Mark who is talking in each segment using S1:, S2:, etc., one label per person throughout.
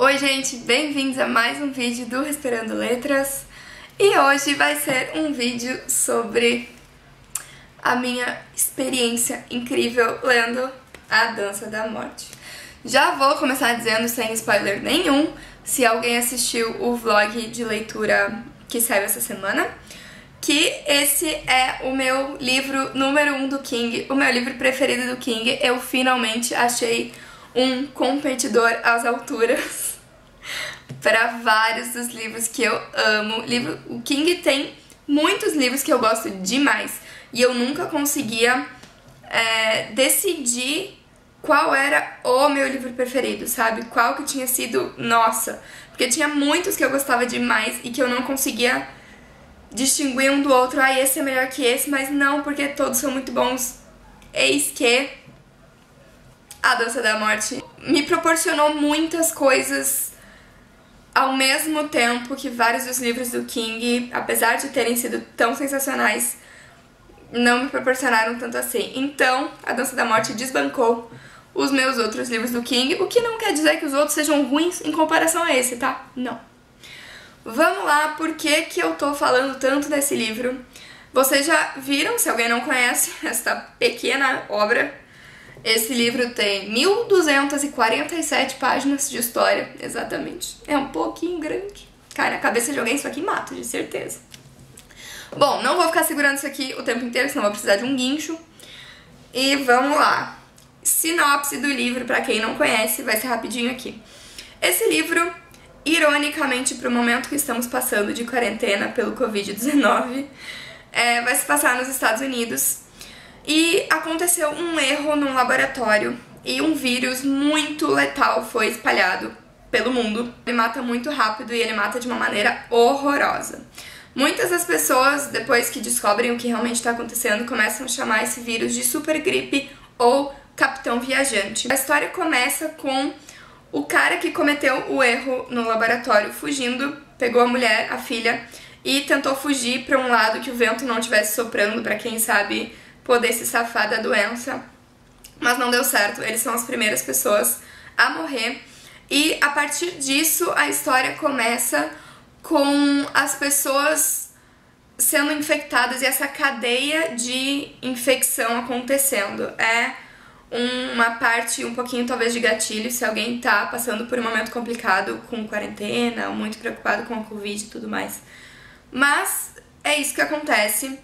S1: Oi gente, bem-vindos a mais um vídeo do Respirando Letras. E hoje vai ser um vídeo sobre a minha experiência incrível lendo A Dança da Morte. Já vou começar dizendo, sem spoiler nenhum, se alguém assistiu o vlog de leitura que saiu essa semana, que esse é o meu livro número 1 do King, o meu livro preferido do King. Eu finalmente achei um competidor às alturas para vários dos livros que eu amo. O King tem muitos livros que eu gosto demais e eu nunca conseguia decidir qual era o meu livro preferido, sabe? Qual que tinha sido, nossa, porque tinha muitos que eu gostava demais e que eu não conseguia distinguir um do outro. Ah, esse é melhor que esse, mas não, porque todos são muito bons. Eis que A Dança da Morte me proporcionou muitas coisas ao mesmo tempo que vários dos livros do King, apesar de terem sido tão sensacionais, não me proporcionaram tanto assim. Então, A Dança da Morte desbancou os meus outros livros do King, o que não quer dizer que os outros sejam ruins em comparação a esse, tá? Não. Vamos lá, por que que eu tô falando tanto desse livro? Vocês já viram, se alguém não conhece, esta pequena obra. Esse livro tem 1247 páginas de história, exatamente. É um pouquinho grande. Cai na cabeça de alguém, isso aqui mata, de certeza. Bom, não vou ficar segurando isso aqui o tempo inteiro, senão vou precisar de um guincho. E vamos lá. Sinopse do livro, pra quem não conhece, vai ser rapidinho aqui. Esse livro, ironicamente, pro momento que estamos passando de quarentena pelo Covid-19, vai se passar nos Estados Unidos. E aconteceu um erro num laboratório e um vírus muito letal foi espalhado pelo mundo. Ele mata muito rápido e ele mata de uma maneira horrorosa. Muitas das pessoas, depois que descobrem o que realmente está acontecendo, começam a chamar esse vírus de super gripe ou Capitão Viajante. A história começa com o cara que cometeu o erro no laboratório fugindo, pegou a mulher, a filha, e tentou fugir para um lado que o vento não estivesse soprando, para quem sabe poder se safar da doença, mas não deu certo. Eles são as primeiras pessoas a morrer e a partir disso a história começa com as pessoas sendo infectadas e essa cadeia de infecção acontecendo. É uma parte um pouquinho talvez de gatilho se alguém tá passando por um momento complicado com quarentena ou muito preocupado com a Covid e tudo mais. Mas é isso que acontece.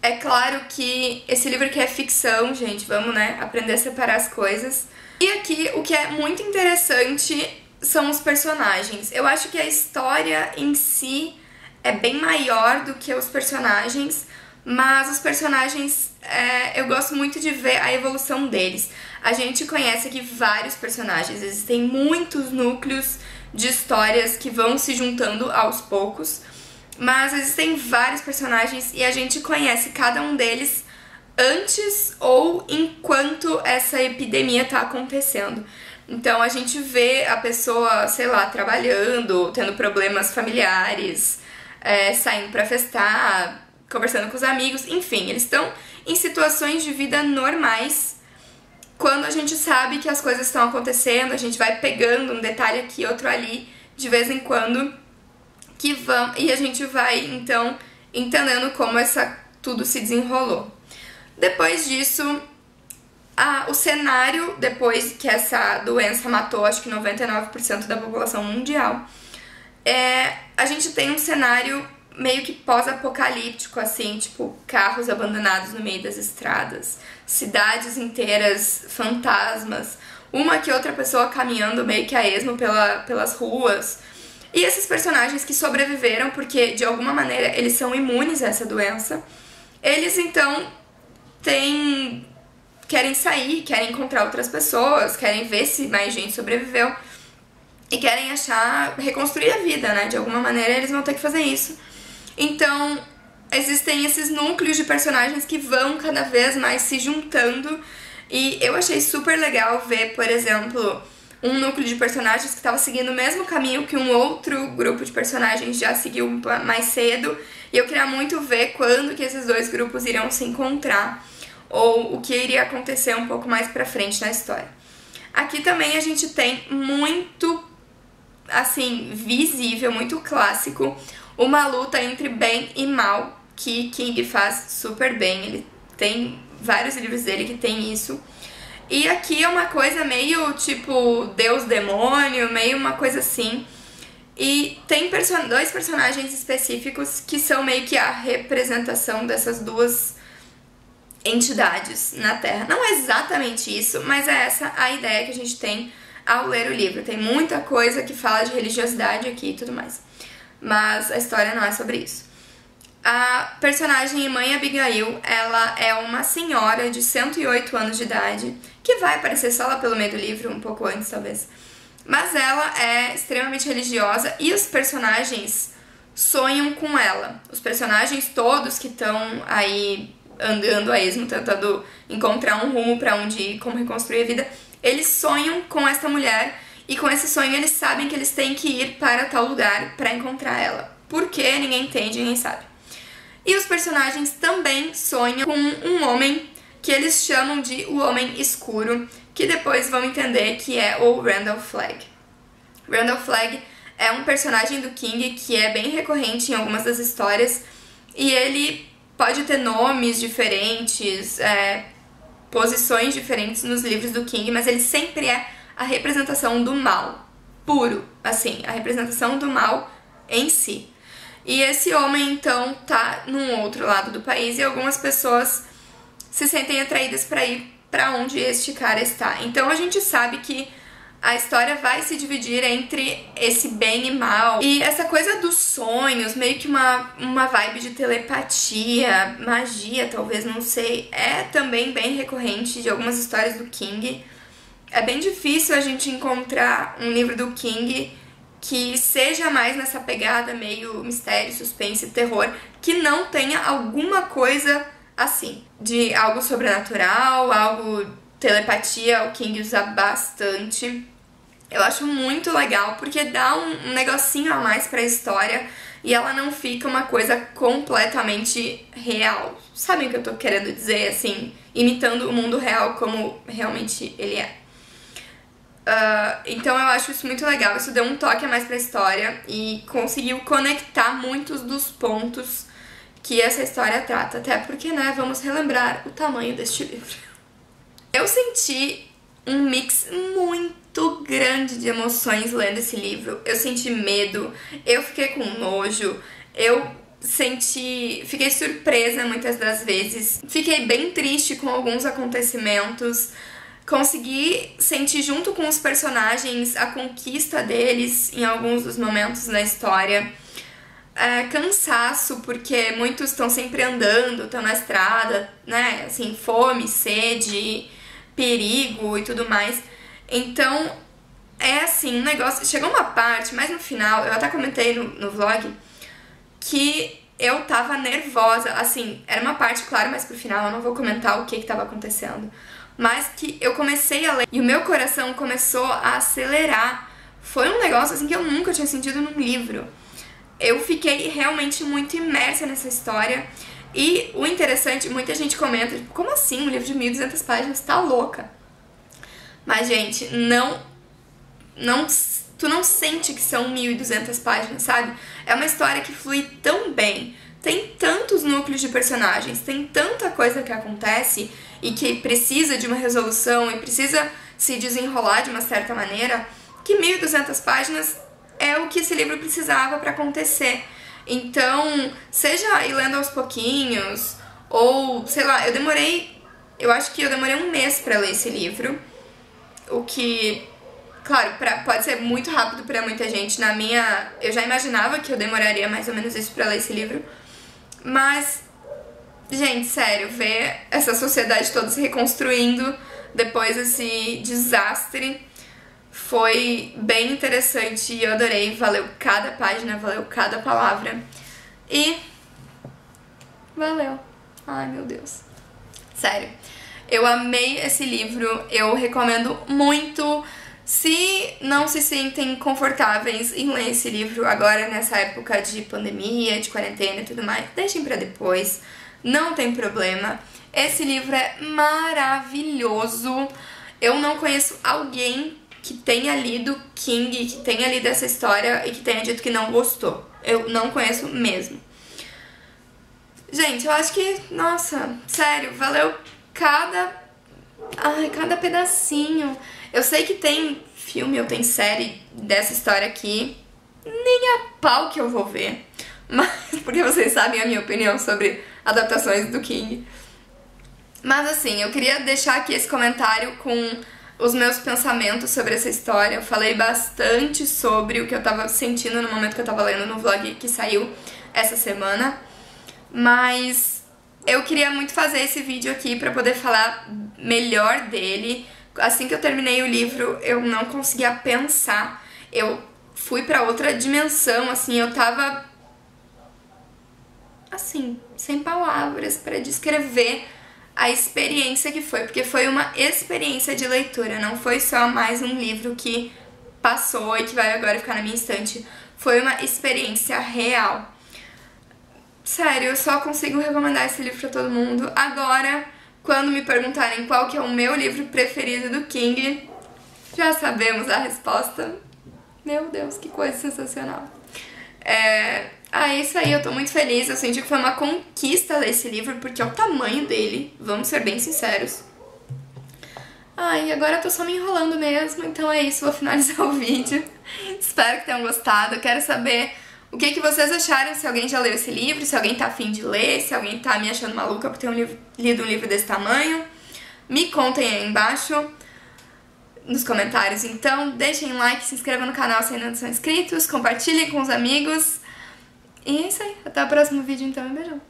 S1: É claro que esse livro aqui é ficção, gente, vamos, né, aprender a separar as coisas. E aqui, o que é muito interessante são os personagens. Eu acho que a história em si é bem maior do que os personagens, mas os personagens, eu gosto muito de ver a evolução deles. A gente conhece aqui vários personagens, existem muitos núcleos de histórias que vão se juntando aos poucos, mas existem vários personagens e a gente conhece cada um deles antes ou enquanto essa epidemia tá acontecendo. Então a gente vê a pessoa, sei lá, trabalhando, tendo problemas familiares, saindo pra festar, conversando com os amigos, enfim, eles estão em situações de vida normais. Quando a gente sabe que as coisas estão acontecendo, a gente vai pegando um detalhe aqui, outro ali, de vez em quando, e a gente vai, então, entendendo como tudo se desenrolou. Depois disso, o cenário, depois que essa doença matou, acho que 99% da população mundial, a gente tem um cenário meio que pós-apocalíptico, assim, tipo, carros abandonados no meio das estradas, cidades inteiras fantasmas, uma que outra pessoa caminhando meio que a esmo pelas ruas. E esses personagens que sobreviveram, porque de alguma maneira eles são imunes a essa doença, eles então querem sair, querem encontrar outras pessoas, querem ver se mais gente sobreviveu e querem reconstruir a vida, né? De alguma maneira eles vão ter que fazer isso. Então existem esses núcleos de personagens que vão cada vez mais se juntando e eu achei super legal ver, por exemplo, um núcleo de personagens que estava seguindo o mesmo caminho que um outro grupo de personagens já seguiu mais cedo, e eu queria muito ver quando que esses dois grupos iriam se encontrar, ou o que iria acontecer um pouco mais pra frente na história. Aqui também a gente tem muito assim, visível, muito clássico, uma luta entre bem e mal, que King faz super bem. Ele tem vários livros dele que tem isso. E aqui é uma coisa meio tipo Deus-demônio, meio uma coisa assim. E tem dois personagens específicos que são meio que a representação dessas duas entidades na Terra. Não é exatamente isso, mas é essa a ideia que a gente tem ao ler o livro. Tem muita coisa que fala de religiosidade aqui e tudo mais. Mas a história não é sobre isso. A personagem Mãe Abigail, ela é uma senhora de 108 anos de idade, que vai aparecer só lá pelo meio do livro, um pouco antes talvez. Mas ela é extremamente religiosa e os personagens sonham com ela. Os personagens todos que estão aí andando a esmo, tentando encontrar um rumo pra onde ir, como reconstruir a vida, eles sonham com essa mulher e com esse sonho eles sabem que eles têm que ir para tal lugar pra encontrar ela. Por quê? Ninguém entende, ninguém sabe. E os personagens também sonham com um homem que eles chamam de o Homem Escuro, que depois vão entender que é o Randall Flagg. Randall Flagg é um personagem do King que é bem recorrente em algumas das histórias e ele pode ter nomes diferentes, posições diferentes nos livros do King, mas ele sempre é a representação do mal, puro, assim, a representação do mal em si. E esse homem, então, tá num outro lado do país e algumas pessoas se sentem atraídas para ir para onde este cara está. Então a gente sabe que a história vai se dividir entre esse bem e mal. E essa coisa dos sonhos, meio que uma vibe de telepatia, magia, talvez, não sei, é também bem recorrente de algumas histórias do King. É bem difícil a gente encontrar um livro do King que seja mais nessa pegada meio mistério, suspense, terror, que não tenha alguma coisa assim, de algo sobrenatural, algo telepatia, o King usa bastante. Eu acho muito legal, porque dá um negocinho a mais pra história e ela não fica uma coisa completamente real. Sabem o que eu tô querendo dizer, assim, imitando o mundo real como realmente ele é. Então eu acho isso muito legal, isso deu um toque a mais pra história e conseguiu conectar muitos dos pontos que essa história trata, até porque, né, vamos relembrar o tamanho deste livro. Eu senti um mix muito grande de emoções lendo esse livro. Eu senti medo, eu fiquei com nojo, fiquei surpresa muitas das vezes, fiquei bem triste com alguns acontecimentos, consegui sentir junto com os personagens a conquista deles em alguns dos momentos na história. Cansaço, porque muitos estão sempre andando, estão na estrada, né, assim, fome, sede, perigo e tudo mais. Então, é assim, um negócio... Chegou uma parte, mas no final, eu até comentei no vlog, que eu tava nervosa, assim, era uma parte, claro, mas pro final eu não vou comentar o que tava acontecendo, mas que eu comecei a ler e o meu coração começou a acelerar. Foi um negócio, assim, que eu nunca tinha sentido num livro. Eu fiquei realmente muito imersa nessa história. E o interessante, muita gente comenta, tipo, como assim um livro de 1.200 páginas? Tá louca. Mas, gente, tu não sente que são 1.200 páginas, sabe? É uma história que flui tão bem. Tem tantos núcleos de personagens, tem tanta coisa que acontece e que precisa de uma resolução e precisa se desenrolar de uma certa maneira, que 1.200 páginas é o que esse livro precisava pra acontecer. Então, seja ir lendo aos pouquinhos, ou, sei lá, eu acho que eu demorei um mês pra ler esse livro, o que, claro, pode ser muito rápido pra muita gente. Eu já imaginava que eu demoraria mais ou menos isso pra ler esse livro, mas, gente, sério, ver essa sociedade toda se reconstruindo depois desse desastre foi bem interessante e eu adorei, valeu cada página, valeu cada palavra e valeu, ai meu Deus, sério, eu amei esse livro, eu recomendo muito. Se não se sentem confortáveis em ler esse livro agora nessa época de pandemia, de quarentena e tudo mais, deixem pra depois, não tem problema. Esse livro é maravilhoso, eu não conheço alguém que tenha lido King, que tenha lido essa história e que tenha dito que não gostou. Eu não conheço mesmo. Gente, eu acho que, nossa, sério, valeu cada pedacinho. Eu sei que tem filme ou tem série dessa história aqui, nem a pau que eu vou ver. Mas, porque vocês sabem a minha opinião sobre adaptações do King. Mas assim, eu queria deixar aqui esse comentário com os meus pensamentos sobre essa história. Eu falei bastante sobre o que eu tava sentindo no momento que eu tava lendo no vlog que saiu essa semana. Mas eu queria muito fazer esse vídeo aqui pra poder falar melhor dele. Assim que eu terminei o livro, eu não conseguia pensar. Eu fui pra outra dimensão, assim, eu tava assim, sem palavras pra descrever a experiência que foi, porque foi uma experiência de leitura, não foi só mais um livro que passou e que vai agora ficar na minha estante. Foi uma experiência real. Sério, eu só consigo recomendar esse livro pra todo mundo. Agora, quando me perguntarem qual que é o meu livro preferido do King, já sabemos a resposta. Meu Deus, que coisa sensacional. É isso aí, eu tô muito feliz. Eu senti que foi uma conquista ler esse livro, porque é o tamanho dele, vamos ser bem sinceros. E agora eu tô só me enrolando mesmo, então é isso, vou finalizar o vídeo. Espero que tenham gostado. Eu quero saber o que vocês acharam, se alguém já leu esse livro, se alguém tá afim de ler, se alguém tá me achando maluca por ter lido um livro desse tamanho. Me contem aí embaixo nos comentários, então deixem like, se inscrevam no canal se ainda não são inscritos, compartilhem com os amigos. E é isso aí, até o próximo vídeo então, um beijão.